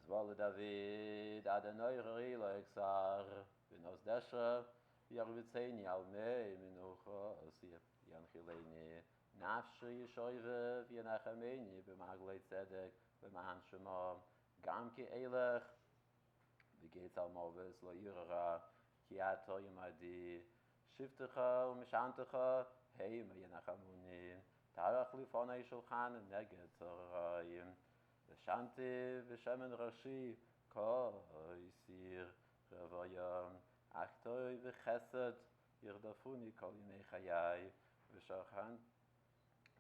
Wolle David, Adonai Lexar, Benos Desha, Yarvitzeni Alme, Minucha, Osia, Yanchileni, Nafshi, Shoive, Vienachameni, Bemagleit Zedek, Beman Shema, Gamki Elech, Begates Almovis, Lo Yura, Kiato Yamadi, Shiftecha, Mishantecha, Hey, Yanachamuni, Tarach Lifone Shulchan, Neged, Zorayim. Shanti v'shemen rashi ko isir revayam achtoi v'chesed yirdafuni kol yimei chayai v'shachan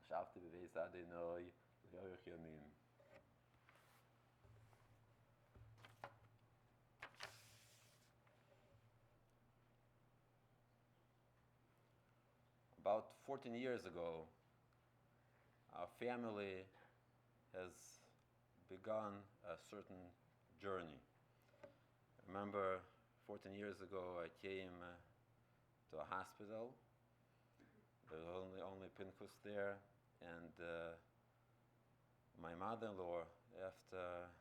shavti b'veis Adonai l'yorich yomim. About 14 years ago, our family has begun a certain journey. I remember 14 years ago I came to a hospital. There was only Pinkus there, and my mother-in-law, after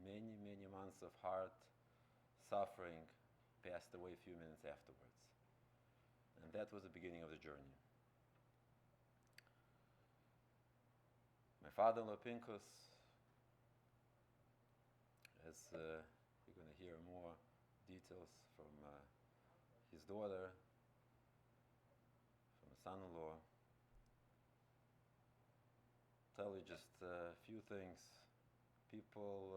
many months of hard suffering, passed away a few minutes afterwards. And that was the beginning of the journey. My father-in-law Pinkus, as you're going to hear more details from his daughter, from his son-in-law, tell you just a few things. People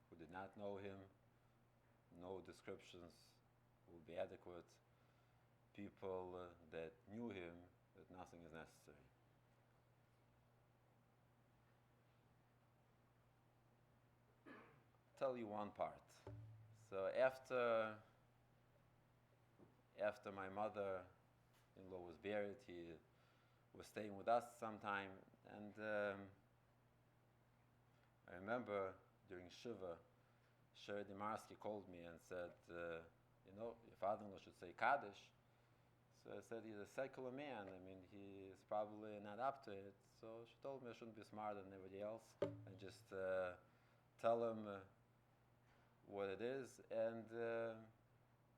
who did not know him, no descriptions will be adequate. People that knew him, that nothing is necessary. Tell you one part. So after my mother-in-law was buried, he was staying with us sometime, and I remember during Shiva, Sherry Dimarsky called me and said, your father-in-law should say Kaddish. So I said, he's a secular man. I mean, he is probably not up to it. So she told me I shouldn't be smarter than everybody else and just tell him what it is, and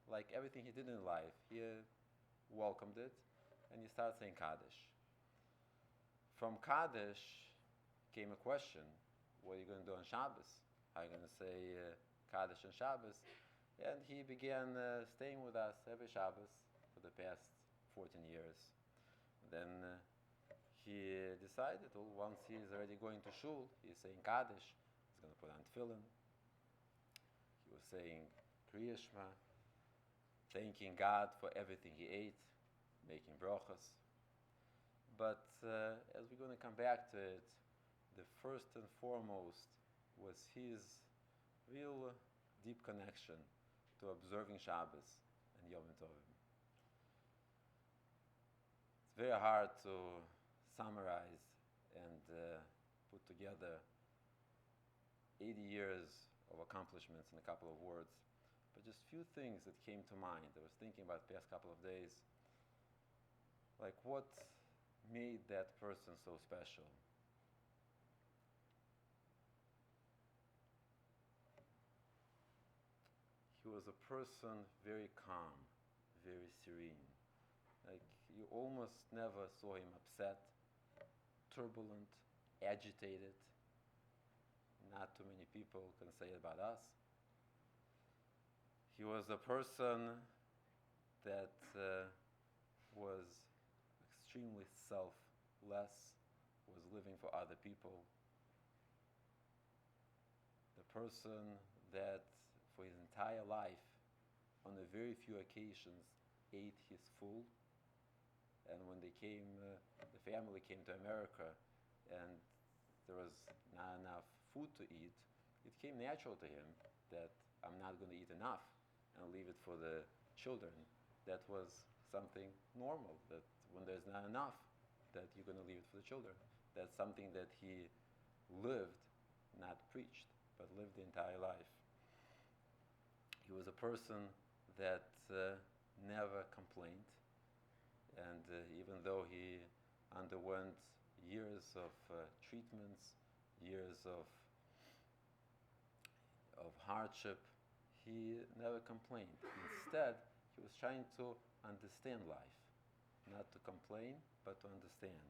like everything he did in life, he welcomed it, and he started saying Kaddish. From Kaddish came a question: what are you going to do on Shabbos? How are you going to say Kaddish on Shabbos? And he began staying with us every Shabbos for the past 14 years. Then he decided, well, once he's already going to shul, he's saying Kaddish, he's going to put on tefillin. He was saying Kriya Shema, thanking God for everything he ate, making brachas. But as we're going to come back to it, the first and foremost was his real deep connection to observing Shabbos and Yom Tovim. It's very hard to summarize and put together 80 years of accomplishments in a couple of words, but just few things that came to mind. I was thinking about the past couple of days, like what made that person so special. He was a person very calm, very serene. Like, you almost never saw him upset, turbulent, agitated. Not too many people can say it about us. He was a person that was extremely selfless, was living for other people. The person that for his entire life, on a very few occasions, ate his full. And when the family came to America, and there was not enough food to eat, it came natural to him that I'm not going to eat enough and leave it for the children. That was something normal, that when there's not enough, that you're going to leave it for the children. That's something that he lived, not preached, but lived the entire life. He was a person that never complained, and even though he underwent years of treatments, years of of hardship, he never complained. Instead, he was trying to understand life, not to complain, but to understand.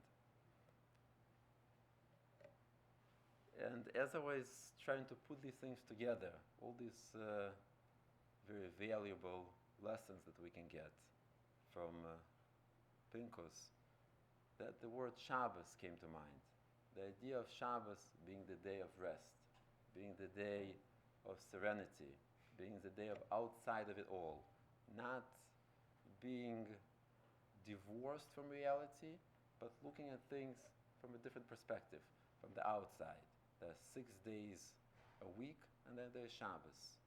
And as I was trying to put these things together, all these very valuable lessons that we can get from Pinkus, that the word Shabbos came to mind. The idea of Shabbos being the day of rest, being the day of serenity, being the day of outside of it all, not being divorced from reality, but looking at things from a different perspective, from the outside. There are 6 days a week, and then there's Shabbos.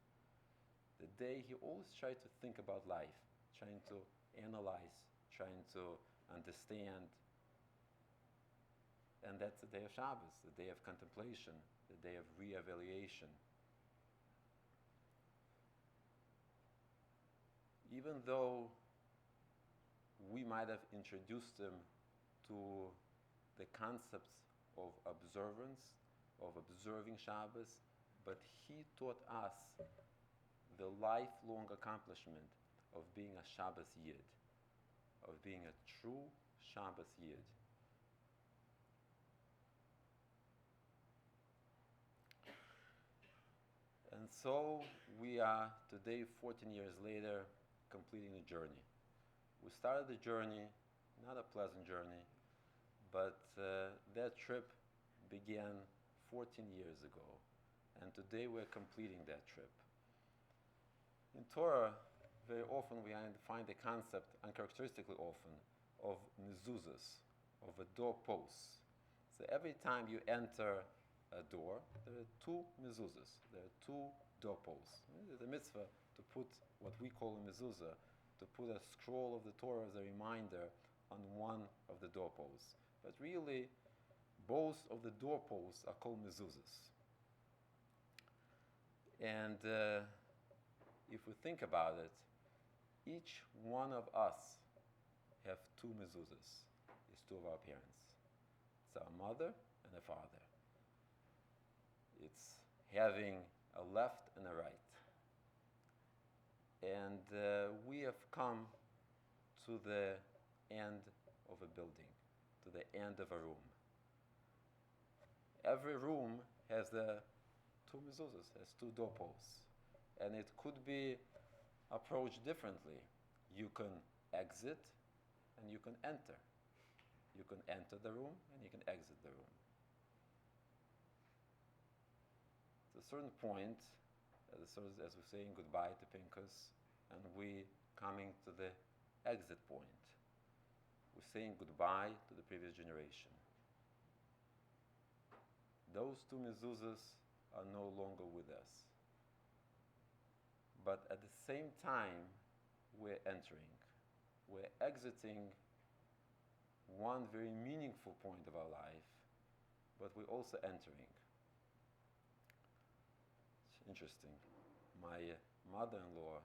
The day he always tried to think about life, trying to analyze, trying to understand. And that's the day of Shabbos, the day of contemplation, the day of re-evaluation. Even though we might have introduced him to the concepts of observance, of observing Shabbos, but he taught us the lifelong accomplishment of being a Shabbos Yid, of being a true Shabbos Yid. And so we are today, 14 years later, completing the journey. We started the journey, not a pleasant journey, but that trip began 14 years ago. And today we're completing that trip. In Torah, very often we find the concept, uncharacteristically often, of mezuzahs, of a doorpost. So every time you enter a door, there are 2 mezuzahs, there are 2 doorposts. There's a mitzvah to put what we call a mezuzah, to put a scroll of the Torah as a reminder on one of the doorposts. But really, both of the doorposts are called mezuzahs. And if we think about it, each one of us have 2 mezuzahs. It's 2 of our parents. It's our mother and a father. It's having a left and a right. And we have come to the end of a building, to the end of a room. Every room has the 2 mezuzahs, has 2 doorposts. And it could be approached differently. You can exit and you can enter. You can enter the room and you can exit the room. At a certain point, as we're saying goodbye to Pinkus, and we coming to the exit point, we're saying goodbye to the previous generation. Those 2 mezuzahs are no longer with us. But at the same time, we're entering. We're exiting one very meaningful point of our life, but we're also entering. It's interesting. My mother-in-law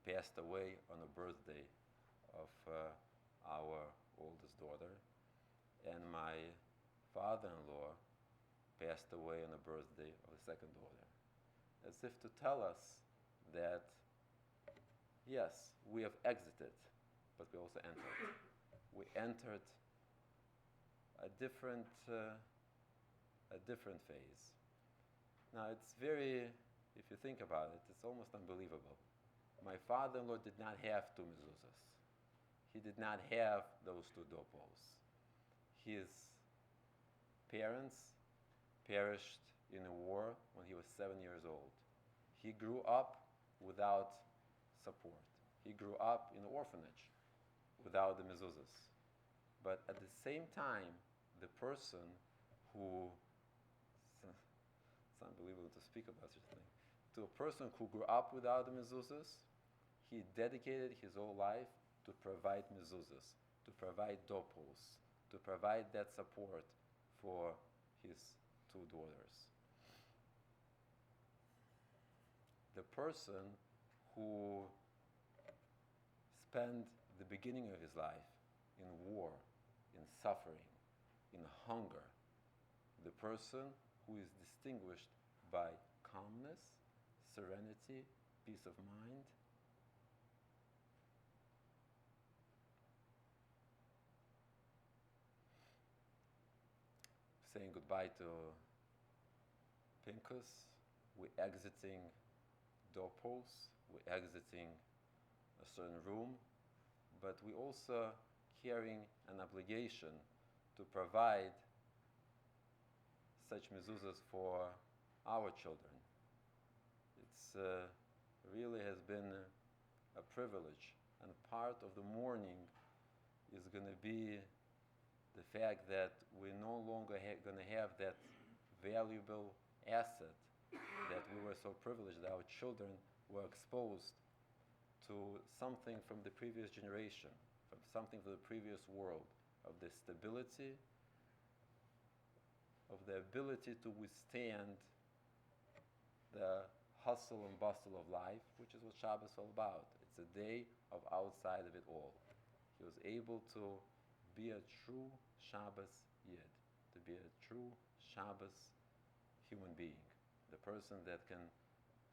passed away on the birthday of our oldest daughter, and my father-in-law passed away on the birthday of the second daughter. As if to tell us that, yes, we have exited, but we also entered. We entered a different phase. Now, it's very, if you think about it, it's almost unbelievable. My father-in-law did not have 2 mezuzahs. He did not have those 2 doorposts. His parents perished in a war when he was 7 years old. He grew up without support. He grew up in an orphanage without the mezuzahs. But at the same time, the person who, it's unbelievable to speak about such a thing, to a person who grew up without the mezuzahs, he dedicated his whole life to provide mezuzahs, to provide doorposts, to provide that support for his 2 daughters. The person who spent the beginning of his life in war, in suffering, in hunger, the person who is distinguished by calmness, serenity, peace of mind. Saying goodbye to Pinkus, we're exiting doorposts, we're exiting a certain room, but we also carrying an obligation to provide such mezuzahs for our children. It's really has been a privilege, and part of the mourning is going to be the fact that we're no longer going to have that valuable asset that we were so privileged that our children were exposed to something from the previous generation, from something from the previous world, of the stability, of the ability to withstand the hustle and bustle of life, which is what Shabbos is all about. It's a day of outside of it all. He was able to be a true Shabbos Yid, to be a true Shabbos human being, the person that can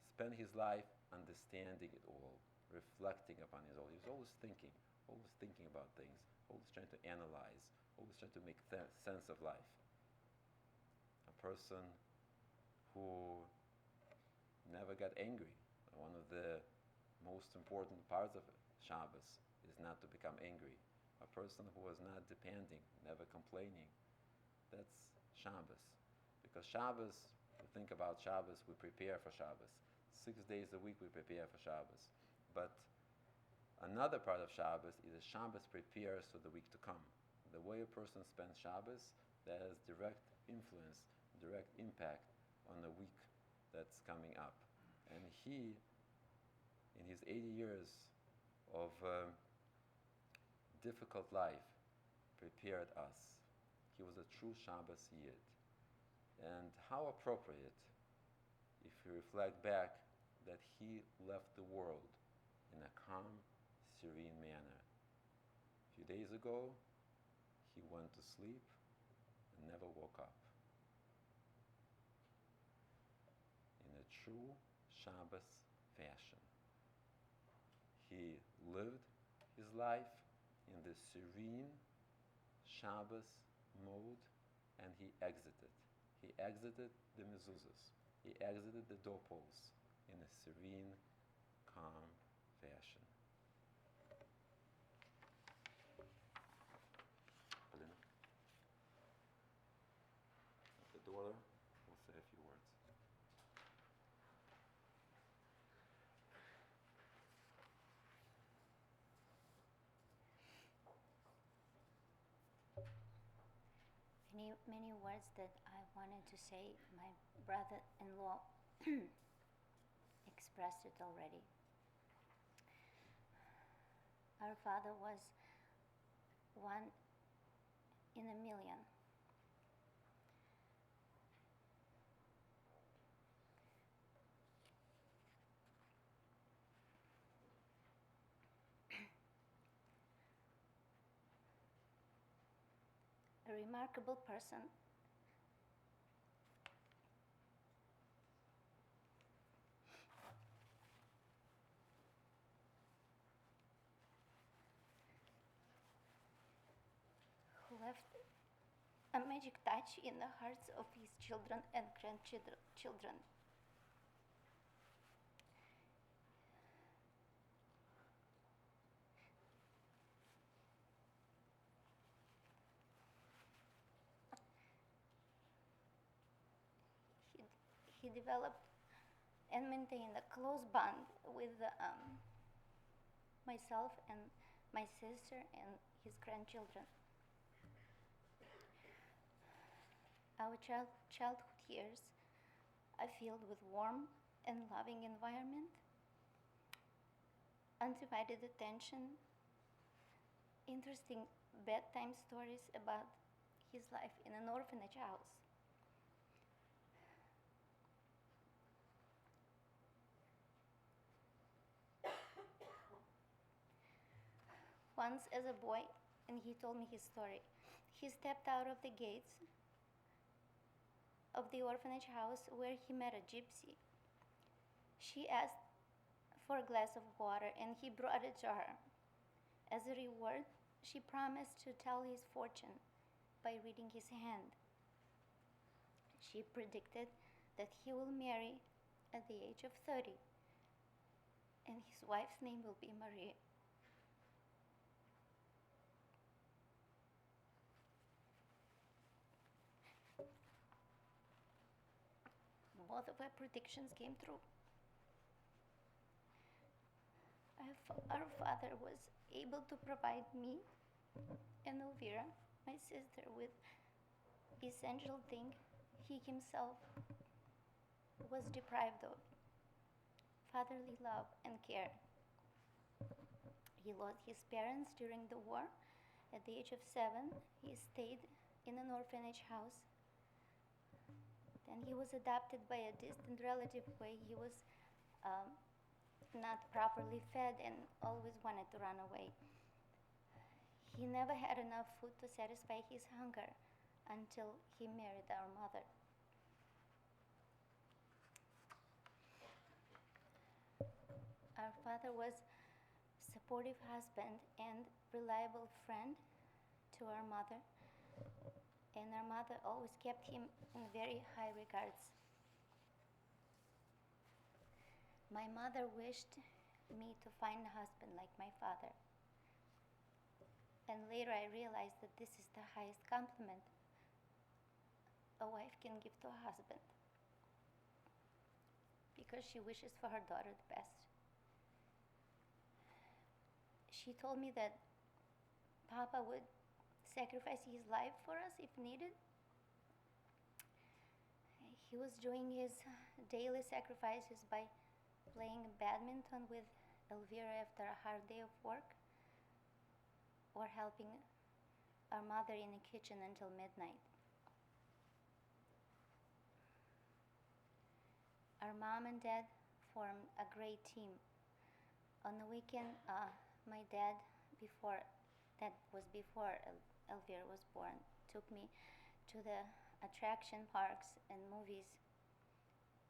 spend his life understanding it all, reflecting upon it all. He was always thinking about things, always trying to analyze, always trying to make sense of life. A person who never got angry. One of the most important parts of Shabbos is not to become angry. A person who was not depending, never complaining. That's Shabbos. Because Shabbos, we think about Shabbos, we prepare for Shabbos. 6 days a week we prepare for Shabbos. But another part of Shabbos is that Shabbos prepares for the week to come. The way a person spends Shabbos, that has direct influence, direct impact on the week that's coming up. And he, in his 80 years of difficult life, prepared us. He was a true Shabbos Yid. And how appropriate, if you reflect back, that he left the world in a calm, serene manner. A few days ago, he went to sleep and never woke up. In a true Shabbos fashion. He lived his life in the serene Shabbos mode, and he exited. He exited the mezuzahs. He exited the doorposts in a serene, calm fashion. Polina? The daughter will say a few words. Many words that I wanted to say, my brother-in-law expressed it already. Our father was one in a million. A remarkable person. Who left a magic touch in the hearts of his children and grandchildren. He developed and maintained a close bond with myself and my sister and his grandchildren. Our childhood years are filled with warm and loving environment, undivided attention, interesting bedtime stories about his life in an orphanage house. Once as a boy, and he told me his story, he stepped out of the gates of the orphanage house where he met a gypsy. She asked for a glass of water, and he brought it to her. As a reward, she promised to tell his fortune by reading his hand. She predicted that he will marry at the age of 30, and his wife's name will be Maria. Both of our predictions came true. Our father was able to provide me and Elvira, my sister, with essential thing he himself was deprived of: fatherly love and care. He lost his parents during the war. At the age of 7, he stayed in an orphanage house. Then he was adopted by a distant relative where he was not properly fed and always wanted to run away. He never had enough food to satisfy his hunger until he married our mother. Our father was a supportive husband and reliable friend to our mother, and our mother always kept him in very high regards. My mother wished me to find a husband like my father. And later I realized that this is the highest compliment a wife can give to a husband, because she wishes for her daughter the best. She told me that Papa would sacrifice his life for us if needed. He was doing his daily sacrifices by playing badminton with Elvira after a hard day of work, or helping our mother in the kitchen until midnight. Our mom and dad formed a great team. On the weekend, my dad, before Elvira was born, took me to the attraction parks and movies.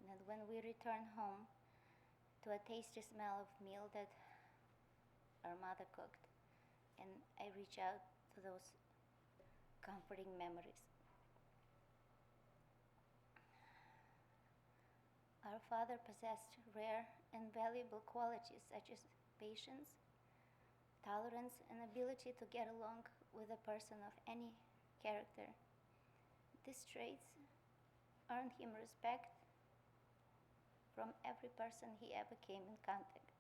And when we returned home, to a tasty smell of meal that our mother cooked, and I reach out to those comforting memories. Our father possessed rare and valuable qualities such as patience, tolerance, and ability to get along with a person of any character. These traits earned him respect from every person he ever came in contact.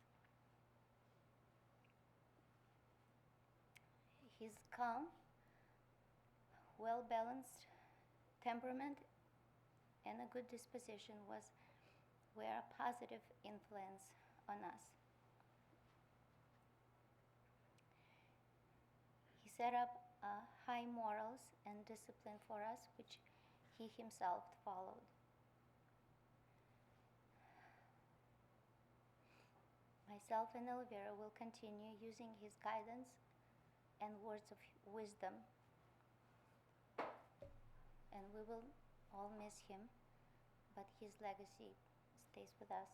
His calm, well-balanced temperament and a good disposition were a positive influence on us. He set up high morals and discipline for us, which he himself followed. Myself and Elvira will continue using his guidance and words of wisdom, and we will all miss him, but his legacy stays with us.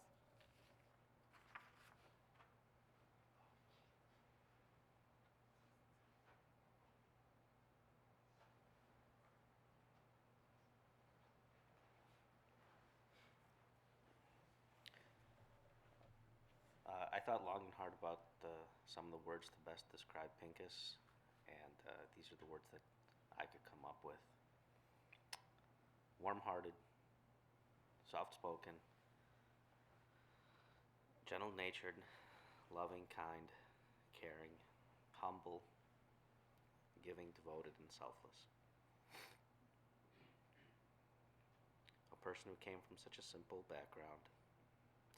I thought long and hard about some of the words to best describe Pinkus, and these are the words that I could come up with. Warm-hearted, soft-spoken, gentle-natured, loving, kind, caring, humble, giving, devoted, and selfless. A person who came from such a simple background,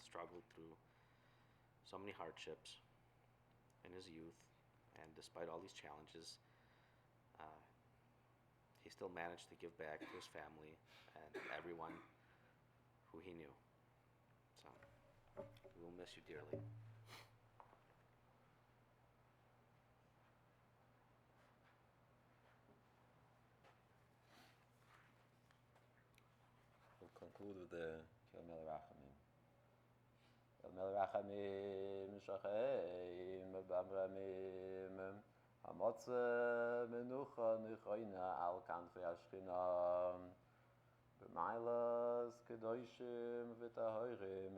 struggled through so many hardships in his youth, and despite all these challenges, he still managed to give back to his family and everyone who he knew. So, we will miss you dearly. We'll conclude with the Kilmel Rachamim. Mel Rachamim Shachaim Bamramim Hamotze Menucha Nichoina Al Kanfei Ashchina B'mailas Kedoshim V'tahorim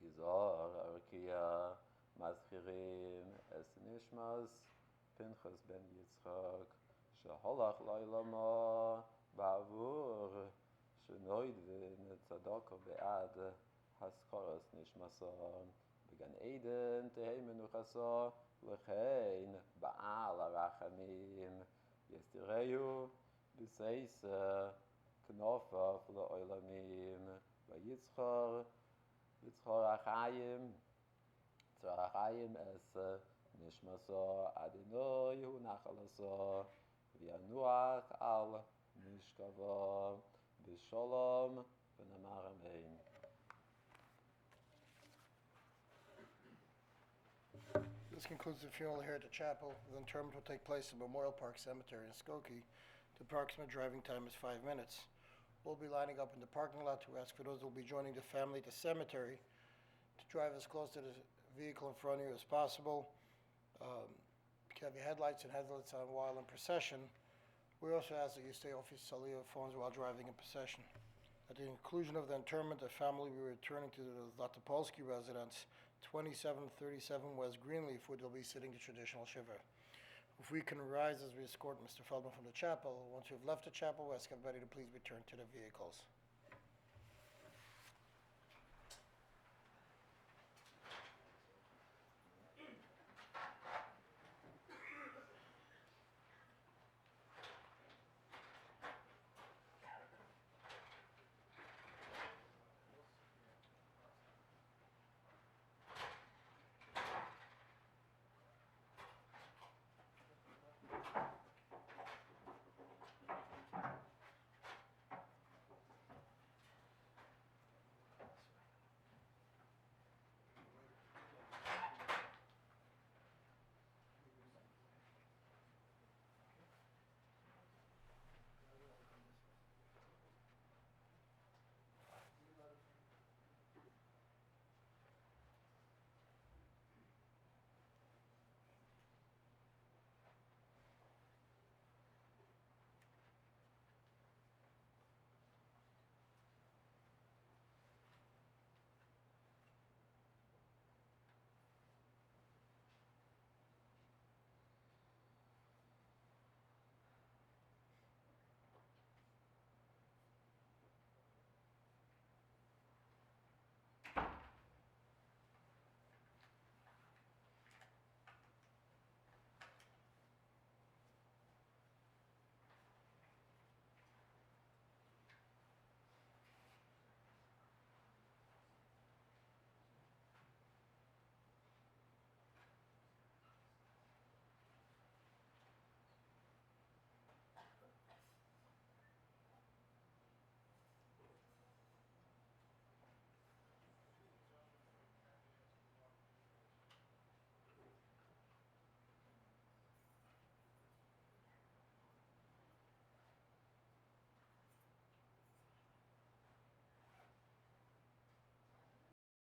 Gizor Arkia Mazchirim Es Nishmas Pinkus ben Yitzchak Sheholach Lailama Ba'avur Shenoid V'netzadoko Be'ad Haskoros Nishmaso Began Eden Tehei Menuchaso Lechein Ba'al Arachamim Yestireyu B'seisa Knofa F'la'olamim V'yitzchor Yitzchor Achayim Tzarachayim Es Nishmaso Adonai Hu Nachalaso V'yanuach Al Mishkavo B'sholom V'namar Amen. This concludes the funeral here at the chapel. The interment will take place in Memorial Park Cemetery in Skokie. The approximate driving time is 5 minutes. We'll be lining up in the parking lot to ask for those who will be joining the family at the cemetery to drive as close to the vehicle in front of you as possible. Have your headlights and headlights on while in procession. We also ask that you stay off your cellular phones while driving in procession. At the conclusion of the interment, the family will be returning to the Latopolsky residence, 2737 West Greenleaf, where they'll be sitting the traditional shiva. If we can rise as we escort Mr. Feldman from the chapel. Once you've left the chapel, we ask everybody to please return to their vehicles.